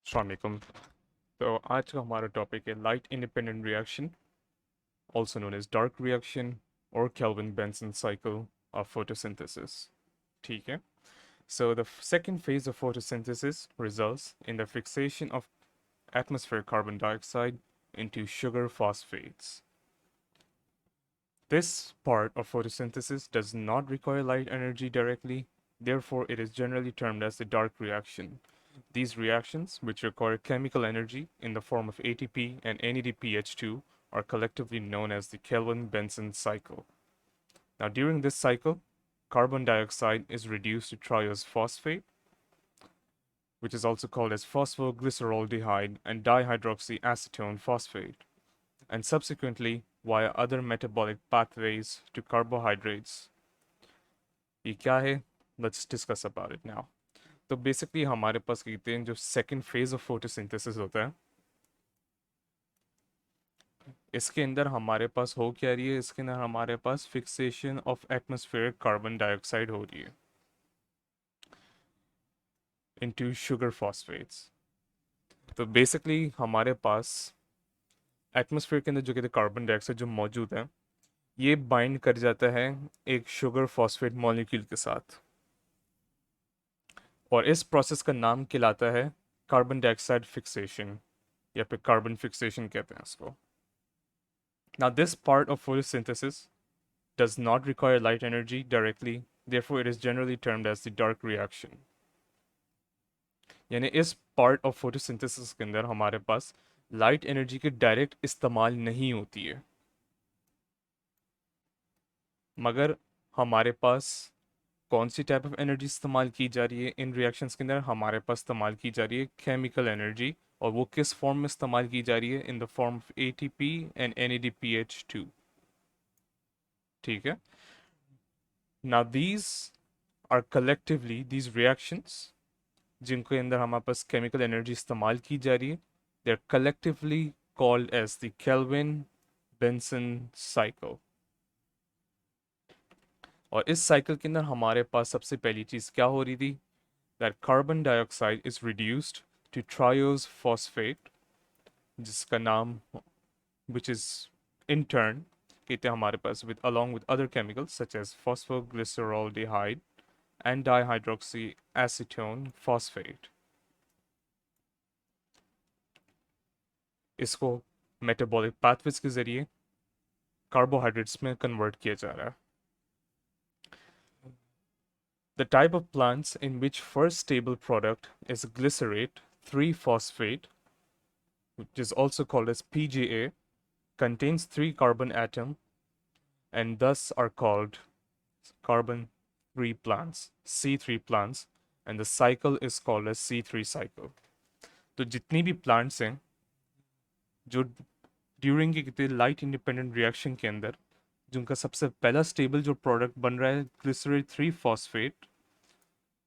अस्सलाम वालेकुम। तो आज का हमारा टॉपिक है light independent reaction, also known as dark reaction or Kelvin-Benson cycle of photosynthesis. ठीक है? So the second phase of photosynthesis results in the fixation of atmospheric carbon dioxide into sugar phosphates. This part of photosynthesis does not require light energy directly, therefore it is generally termed as the dark reaction. These reactions, which require chemical energy in the form of ATP and NADPH2, are collectively known as the Kelvin-Benson cycle. Now, during this cycle, carbon dioxide is reduced to triose phosphate, which is also called as phosphoglyceroldehyde and dihydroxyacetone phosphate, and subsequently via other metabolic pathways to carbohydrates. ये क्या है? Let's discuss about it now. तो basically हमारे पास कहते हैं जो second phase of photosynthesis होता है, इसके अंदर हमारे पास हो क्या रही है? इसके अंदर हमारे पास fixation of atmospheric carbon dioxide हो रही है इनटू शुगर फॉस्फेट्स। तो बेसिकली हमारे पास एटमॉस्फेयर के अंदर जो कहते हैं कार्बन डाइऑक्साइड जो मौजूद है, ये बाइंड कर जाता है एक शुगर फॉस्फेट मॉलिक्यूल के साथ, और इस प्रोसेस का नाम कहलाता है कार्बन डाइऑक्साइड फिक्सेशन, या फिर कार्बन फिक्सेशन कहते हैं इसको। Now this part of photosynthesis does not require light energy directly, therefore it is generally termed as the dark reaction. यानी इस पार्ट ऑफ फोटोसिंथेसिस के अंदर हमारे पास लाइट एनर्जी की डायरेक्ट इस्तेमाल नहीं होती है, मगर हमारे पास कौन सी टाइप ऑफ एनर्जी इस्तेमाल की जा रही है इन रिएक्शंस के अंदर? हमारे पास इस्तेमाल की जा रही है केमिकल एनर्जी, और वो किस फॉर्म में इस्तेमाल की जा रही है? In the form of ATP and NADPH2। ठीक है? Now these are collectively these reactions जिनके अंदर हमारे पास केमिकल एनर्जी इस्तेमाल की जा रही है, they are collectively called as the Calvin Benson cycle. और इस साइकिल के अंदर हमारे पास सबसे पहली चीज क्या हो रही थी? That carbon dioxide is reduced to triose phosphate, जिसका नाम विच इज इन टर्न कहते हैं हमारे पास with along with other chemicals such as phosphoglyceroldehyde and dihydroxyacetone phosphate। इसको मेटाबॉलिक पाथवेज के जरिए कार्बोहाइड्रेट्स में कन्वर्ट किया जा रहा है। The type of plants in which first stable product is glycerate 3-phosphate, which is also called as PGA, contains 3 carbon atom and thus are called carbon 3 plants, C3 plants, and the cycle is called as C3 cycle। तो जितनी भी plants हैं जो during की light independent reaction के अंदर जिनका सबसे पहला स्टेबल जो प्रोडक्ट बन रहा है ग्लिसरेट 3-फॉस्फेट,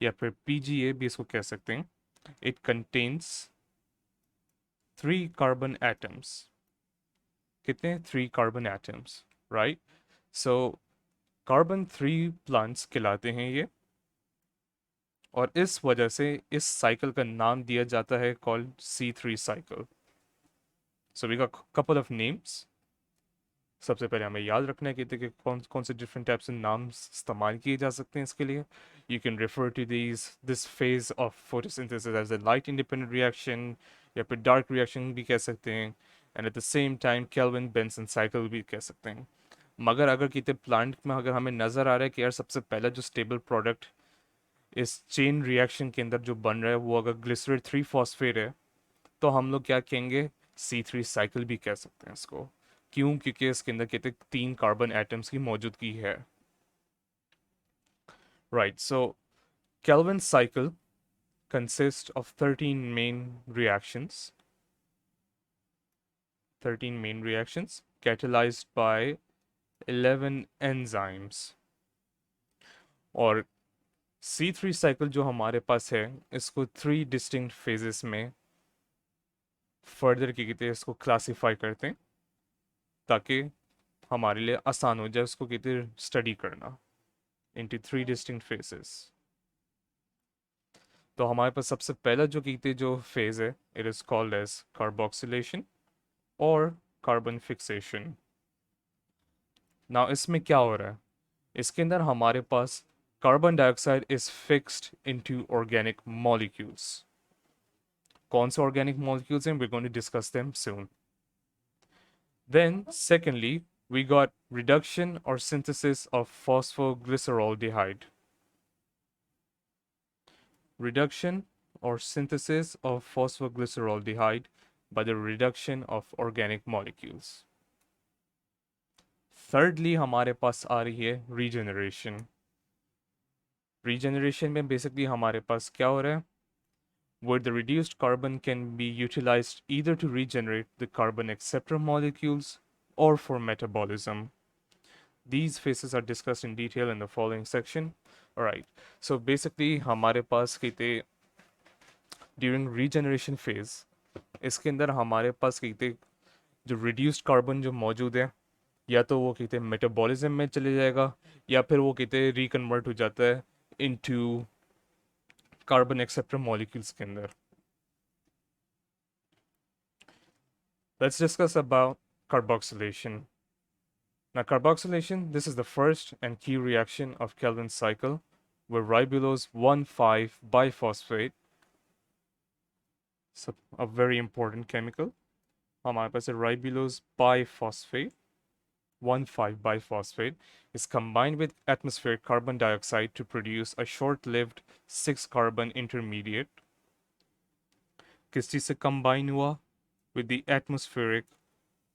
या फिर PGA भी इसको कह सकते हैं, इट कंटेन्स 3 कार्बन एटम्स। कितने? 3 carbon atoms, right? So carbon 3 plants कहलाते हैं ये, और इस वजह से इस साइकिल का नाम दिया जाता है called C3 cycle. So we got couple of names. सबसे पहले हमें याद रखना है कि कौन कौन से डिफरेंट टाइप्स के नाम इस्तेमाल किए जा सकते हैं इसके लिए। You can refer to this phase of photosynthesis as a light independent reaction, या फिर डार्क रिएक्शन भी कह सकते हैं, and at the same time Calvin Benson cycle भी कह सकते हैं। मगर अगर किसी प्लांट में अगर हमें नज़र आ रहा है कि यार सबसे पहला जो स्टेबल प्रोडक्ट इस चेन रिएक्शन के अंदर जो बन रहा है वो अगर ग्लिसरेट 3-फॉस्फेट है, तो हम लोग क्या कहेंगे? C3 साइकिल भी कह सकते हैं इसको। क्यों? क्योंकि इसके अंदर कहते 3 कार्बन एटम्स की मौजूदगी है, right? So Kelvin cycle consists of 13 main reactions, 13 main reactions catalyzed by 11 enzymes। और C3 साइकिल जो हमारे पास है इसको 3 डिस्टिंक्ट फेजेस में फर्दर की कहते हैं इसको क्लासीफाई करते हैं, ताकि हमारे लिए आसान हो जाए उसको कहते स्टडी करना into 3 distinct phases। तो हमारे पास सबसे पहला जो कहते जो फेज है, it is called as carboxylation और कार्बन फिक्सेशन। नाउ इसमें क्या हो रहा है, इसके अंदर हमारे पास carbon dioxide is fixed into organic molecules. कौन से ऑर्गेनिक मॉलिक्यूल्स हैं, we going to discuss them soon. Then, secondly, we got reduction or synthesis of phosphoglyceraldehyde. Reduction or synthesis of phosphoglyceraldehyde by the reduction of organic molecules. Thirdly, हमारे पास आ रही है regeneration. Regeneration में basically हमारे पास क्या हो रहा है, where the reduced carbon can be utilized either to regenerate the carbon acceptor molecules or for metabolism. These phases are discussed in detail in the following section. Alright, so basically हमारे पास कहते during regeneration phase, इसके अंदर हमारे पास कहते जो reduced carbon जो मौजूद है, या तो वो कहते मेटाबॉलिज्म में चले जाएगा, या फिर वो कहते रिकन्वर्ट हो जाता है into कार्बन एक्सेप्टर मॉलिक्यूल्स के अंदर. Let's discuss about carboxylation. Now, carboxylation, this is the first and key reaction of Kelvin's cycle, where ribulose 1,5 biphosphate, so a very important chemical, हमारे पास है ribulose biphosphate, 1,5 biphosphate, is combined with atmospheric carbon dioxide to produce a short-lived 6-carbon intermediate. किस चीज़ से combine हुआ? With the atmospheric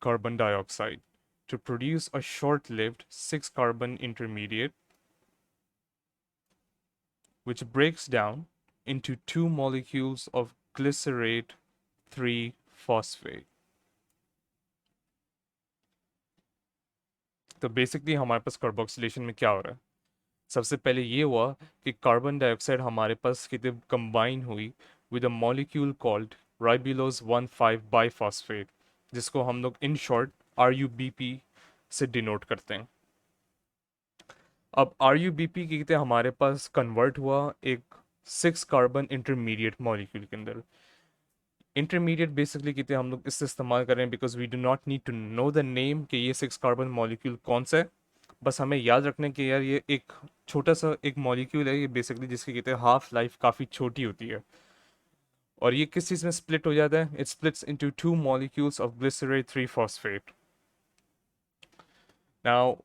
carbon dioxide to produce a short-lived 6-carbon intermediate, which breaks down into 2 molecules of glycerate 3-phosphate. तो basically हमारे पास carboxylation में क्या हो रहा है, सबसे पहले ये हुआ कि कार्बन डाइऑक्साइड हमारे पास कितने कंबाइन हुई with a molecule called ribulose 1,5 biphosphate, जिसको हम लोग इन शॉर्ट RUBP से डिनोट करते हैं. अब RUBP कहते हमारे पास कन्वर्ट हुआ एक 6-कार्बन इंटरमीडिएट मॉलिक्यूल के अंदर. इंटरमीडिएट बेसिकली कहते हम लोग इससे इस्तेमाल कर रहे हैं because we do not need to know the name कि ये 6-कार्बन मॉलिक्यूल कौन सा है, बस हमें याद रखना है कि यार ये एक छोटा सा एक मॉलिक्यूल है, ये बेसिकली जिसकी कहते हैं हाफ लाइफ काफ़ी छोटी होती है. और ये किस चीज़ में स्प्लिट हो जाता है, it splits into 2 molecules of glycerate three phosphate. Now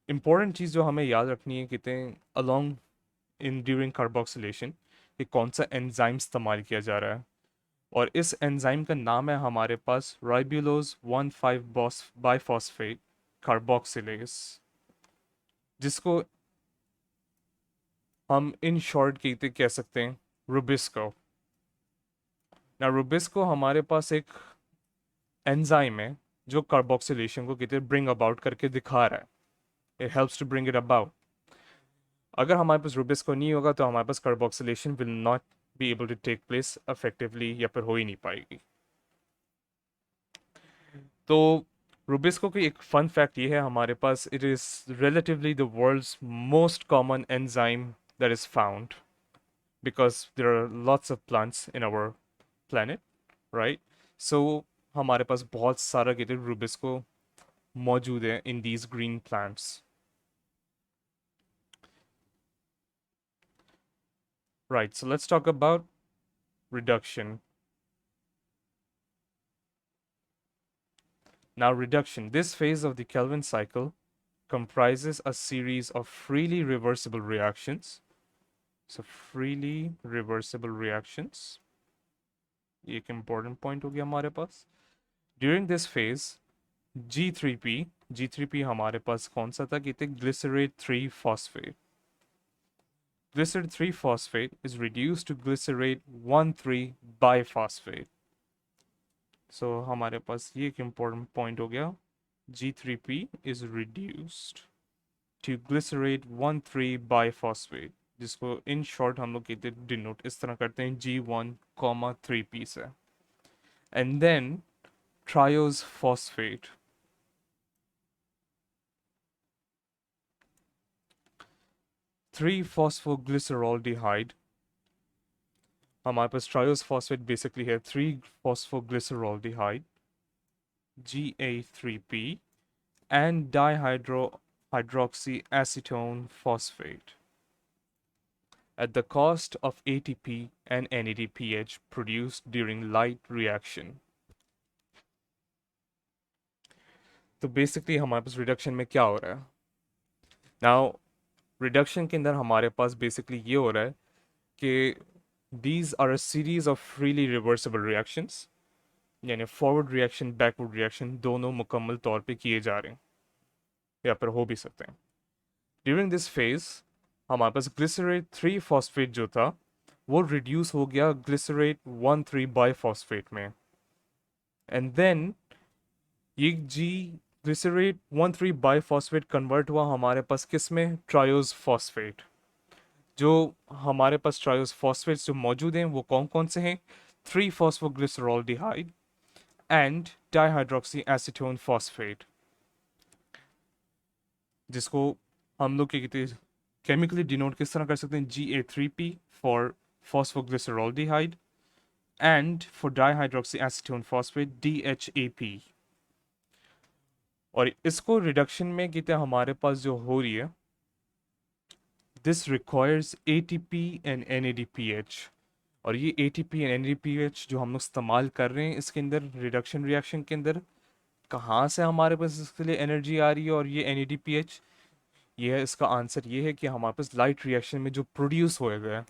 important चीज़ जो हमें याद रखनी है कहते हैं अलोंग इन ड्यूरिंग कार्बोक्सिलेशन कि कौन सा एंजाइम इस्तेमाल किया जा रहा है, और इस एंजाइम का नाम है हमारे पास राइबुलोज 1,5 बाइफॉस्फेट कार्बोक्सिलेज, जिसको हम इन शॉर्ट कहते कह सकते हैं रुबिस्को. ना रुबिस्को हमारे पास एक एंजाइम है जो कार्बोक्सिलेशन को कहते हैं ब्रिंग अबाउट करके दिखा रहा है, it helps to bring it about. अगर हमारे पास रुबिस्को नहीं होगा तो हमारे पास carboxylation will not be able to take place effectively, या फिर हो ही नहीं पाएगी. तो रुबिस्को की एक फन फैक्ट ये है हमारे पास, it is relatively the world's most common enzyme that is found because there are lots of plants in our planet, right. So हमारे पास बहुत सारा गेटेड रुबिस्को मौजूद है in these green plants. Right, so let's talk about reduction. Now, reduction, this phase of the Kelvin cycle comprises a series of freely reversible reactions. So, freely reversible reactions. ये एक important point हो गया हमारे पास. During this phase, G3P हमारे पास कौन सा था कि glycerate 3-phosphate. Glycerate 3-phosphate is reduced to glycerate 1,3 biphosphate. So हमारे पास ये एक important point हो गया, G3P is reduced to glycerate 1,3 biphosphate, जिसको in short हम लोग कहते हैं denote इस तरह करते हैं G1, 3P से. And then triose phosphate. Three phosphoglyceraldehyde हमारे पास ट्रायोस फॉस्फेट बेसिकली है 3-phosphoglyceroldehyde GA3P and dihydroxyacetone phosphate at the cost of ATP and NADPH produced during light reaction. तो बेसिकली हमारे पास रिडक्शन में क्या हो रहा है? नाउ रिडक्शन के अंदर हमारे पास बेसिकली ये हो रहा है कि these are a series of freely reversible reactions, यानी फॉरवर्ड रिएक्शन बैकवर्ड रिएक्शन दोनों मुकम्मल तौर पे किए जा रहे हैं या फिर हो भी सकते हैं. ड्यूरिंग दिस फेज हमारे पास ग्लिसरेट 3 फॉस्फेट जो था वो रिड्यूस हो गया ग्लिसरेट 1,3 बाइफॉस्फेट में, एंड देन ये जी ग्लिसरेट 1,3 बाइफॉस्फेट कन्वर्ट हुआ हमारे पास किस में? Triose phosphate. जो हमारे पास ट्रायोज फॉस्फेट्स जो मौजूद हैं वो कौन कौन से हैं? 3-phosphoglyceroldehyde and dihydroxy acetone phosphate, जिसको हम लोग क्या कहते हैं केमिकली डिनोट किस तरह कर सकते हैं? GA3P for phosphoglyceraldehyde and for dihydroxy acetone phosphate DHAP. और इसको रिडक्शन में कहते हैं हमारे पास जो हो रही है this requires ATP and NADPH. और ये ATP एंड NADPH जो हम लोग इस्तेमाल कर रहे हैं इसके अंदर रिडक्शन रिएक्शन के अंदर, कहाँ से हमारे पास इसके लिए एनर्जी आ रही है और ये NADPH? ये है इसका आंसर, ये है कि हमारे पास लाइट रिएक्शन में जो प्रोड्यूस होए गए.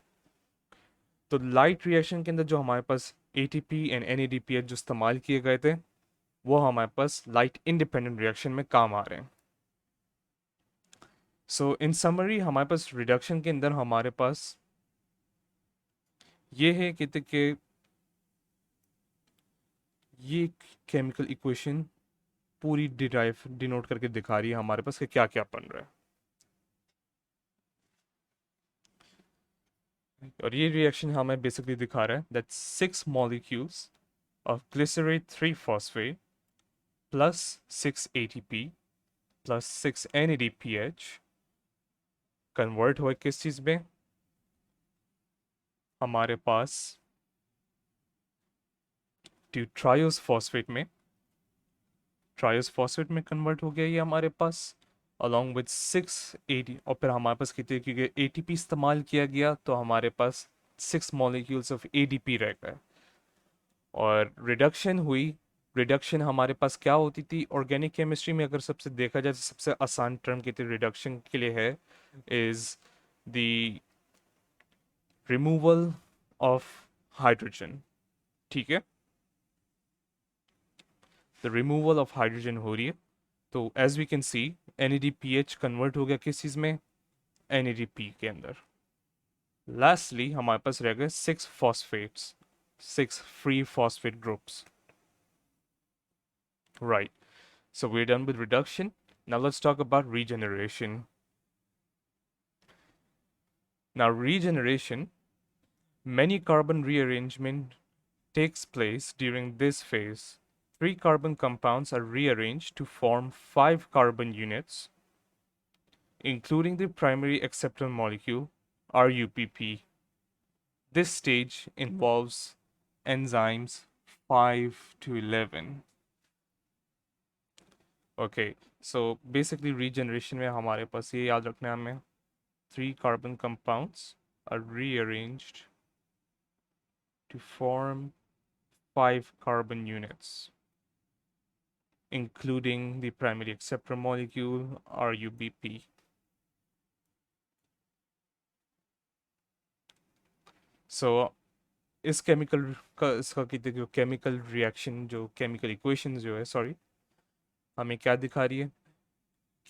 तो लाइट रिएक्शन के अंदर जो हमारे पास ATP एंड NADPH जो इस्तेमाल किए गए थे वो हमारे पास लाइट इंडिपेंडेंट रिएक्शन में काम आ रहे हैं. सो इन समरी हमारे पास रिडक्शन के अंदर हमारे पास ये है कि ये केमिकल इक्वेशन पूरी डिनोट करके दिखा रही है हमारे पास कि क्या क्या बन रहा है. और ये रिएक्शन हमें बेसिकली दिखा रहा है that 6 molecules of glycerate 3-phosphate plus 6 ATP plus 6 NADPH convert हुआ किस चीज में? हमारे पास ट्रायोस फॉस्फेट में, ट्रायोस फॉस्फेट में कन्वर्ट हो गया ये हमारे पास along with 6 AT. और फिर हमारे पास कितने, क्योंकि ATP इस्तेमाल किया गया तो हमारे पास 6 मॉलिक्यूल्स ऑफ ADP रह गए. और रिडक्शन हुई, रिडक्शन हमारे पास क्या होती थी ऑर्गेनिक केमिस्ट्री में? अगर सबसे देखा जाए तो सबसे आसान टर्म कहते रिडक्शन के लिए है is the removal of hydrogen. ठीक है, द रिमूवल ऑफ हाइड्रोजन हो रही है. तो as we can see NADPH convert हो गया किस चीज में? NADP के अंदर. लास्टली हमारे पास रह गए 6 phosphates, 6 free phosphate groups. Right. So we're done with reduction. Now let's talk about regeneration. Now regeneration, many carbon rearrangement takes place during this phase. 3 carbon compounds are rearranged to form 5 carbon units, including the primary acceptor molecule, RUPP. This stage involves enzymes 5 to 11. Okay, so basically regeneration में हमारे पास ये याद रखना है हमें 3 carbon compounds are rearranged to form 5 carbon units, including the primary acceptor molecule RUBP. So इस chemical का इसका कहते जो केमिकल रिएक्शन जो केमिकल इक्वेशन जो है सॉरी हमें क्या दिखा रही है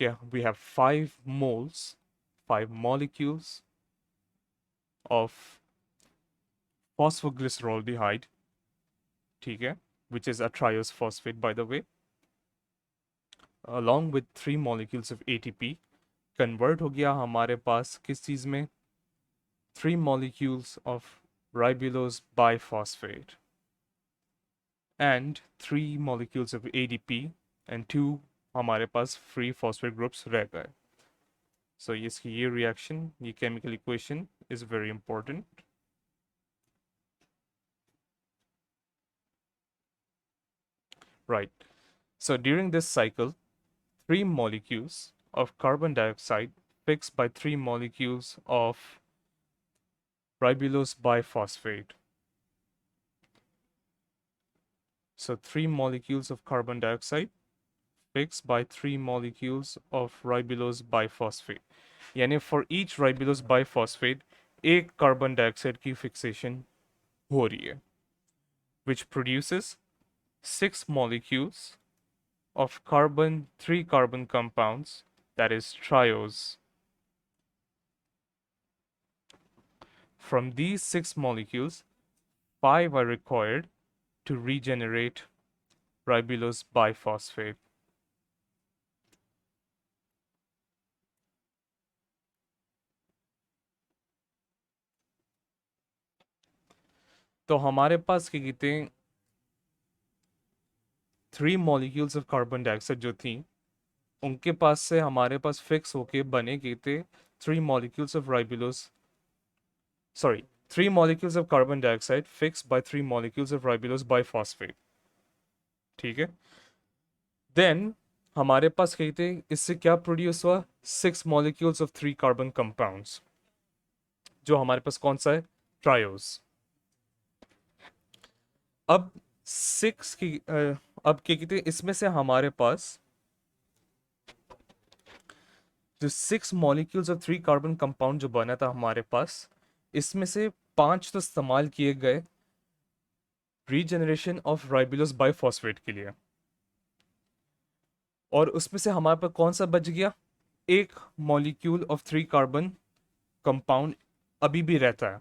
कि we have 5 moles, 5 molecules of phosphoglyceroldehyde, ठीक है, which is a triose phosphate by the way, along with 3 molecules of ATP. Convert हो गया हमारे पास किस चीज़ में? 3 molecules of ribulose biphosphate and 3 molecules of ADP and 2 हमारे पास free phosphate groups रह गए. So इसकी ये reaction, ये chemical equation is very important. Right. So during this cycle, 3 molecules of carbon dioxide fixed by 3 molecules of ribulose biphosphate. So 3 molecules of carbon dioxide fixed by 3 molecules of ribulose biphosphate. यानी for each ribulose biphosphate एक carbon dioxide की fixation हो रही है, which produces 6 molecules of carbon 3 carbon compounds, that is triose. From these 6 molecules, 5 are required to regenerate ribulose biphosphate. तो हमारे पास क्या कहते हैं 3 molecules of carbon dioxide जो थी उनके पास से हमारे पास फिक्स होके बने कहते 3 molecules of ribulose, sorry, 3 molecules of carbon dioxide fixed by 3 molecules of ribulose biphosphate. ठीक है, देन हमारे पास कहते हैं इससे क्या प्रोड्यूस हुआ 6 molecules of 3 carbon compounds, जो हमारे पास कौन सा है ट्रायोस. अब 6 की अब क्या कहते हैं इसमें से हमारे पास जो 6 molecules of 3 carbon compound जो बना था हमारे पास, इसमें से 5 तो इस्तेमाल किए गए रीजनरेशन ऑफ राइबुलोस बाइफॉस्फेट के लिए, और उसमें से हमारे पास कौन सा बच गया, एक मॉलिक्यूल ऑफ 3 कार्बन कंपाउंड अभी भी रहता है.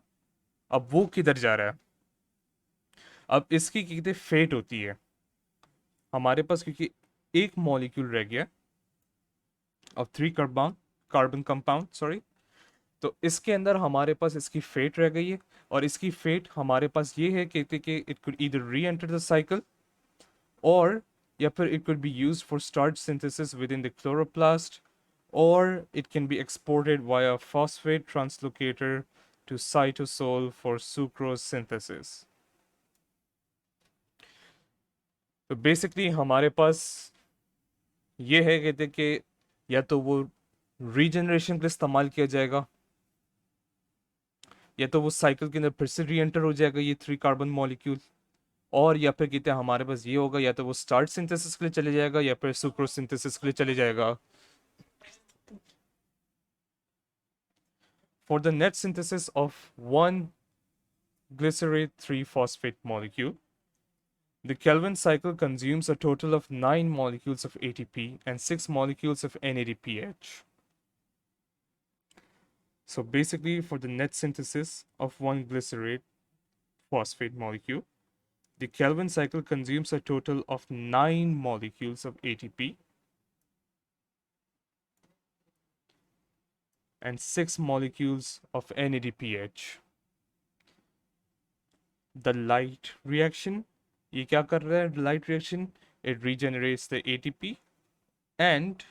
अब वो किधर जा रहा है, अब इसकी कहते फेट होती है हमारे पास, क्योंकि एक मॉलिक्यूल रह गया ऑफ 3 कार्बन कंपाउंड, सॉरी. तो इसके अंदर हमारे पास इसकी फेट रह गई है, और इसकी फेट हमारे पास ये है कहते कि इट कुड ईदर री एंटर द साइकिल, और या फिर it could be used for starch synthesis within the chloroplast, or it can be exported via phosphate translocator to cytosol for sucrose synthesis. तो बेसिकली हमारे पास ये है कहते कि या तो वो रीजनरेशन के लिए इस्तेमाल किया जाएगा, या तो वो साइकिल के अंदर फिर से री एंटर हो जाएगा ये 3 कार्बन मॉलिक्यूल, और या फिर कहते हैं हमारे पास ये होगा या तो वो स्टार्च सिंथेसिस के लिए चले जाएगा या फिर सुक्रोज सिंथेसिस के लिए चले जाएगा. For the net synthesis of one glycerate 3-phosphate molecule, the Kelvin cycle consumes a total of 9 molecules of ATP and 6 molecules of NADPH. So basically, for the net synthesis of one glycerate phosphate molecule, the Kelvin cycle consumes a total of 9 molecules of ATP and 6 molecules of NADPH. The light reaction, ये क्या कर रहा है light reaction? It regenerates the ATP and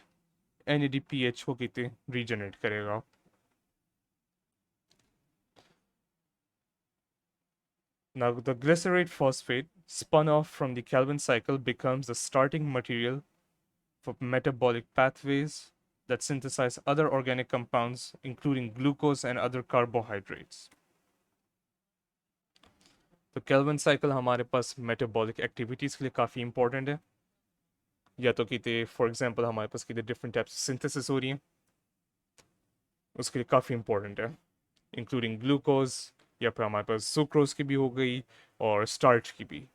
NADPH को कहते हैं regenerate करेगा. Now the glycerate phosphate spun off from the Kelvin cycle becomes the starting material for metabolic pathways that synthesize other organic compounds, including glucose and other carbohydrates. तो Calvin cycle हमारे पास metabolic activities के लिए काफ़ी important है, या तो कहते for example हमारे पास कहते डिफरेंट टाइप्स सिंथेसिस हो रही है उसके लिए काफ़ी इंपॉर्टेंट है, इंक्लूडिंग ग्लूकोज, या फिर हमारे पास सुक्रोज की भी हो गई और स्टार्च की भी.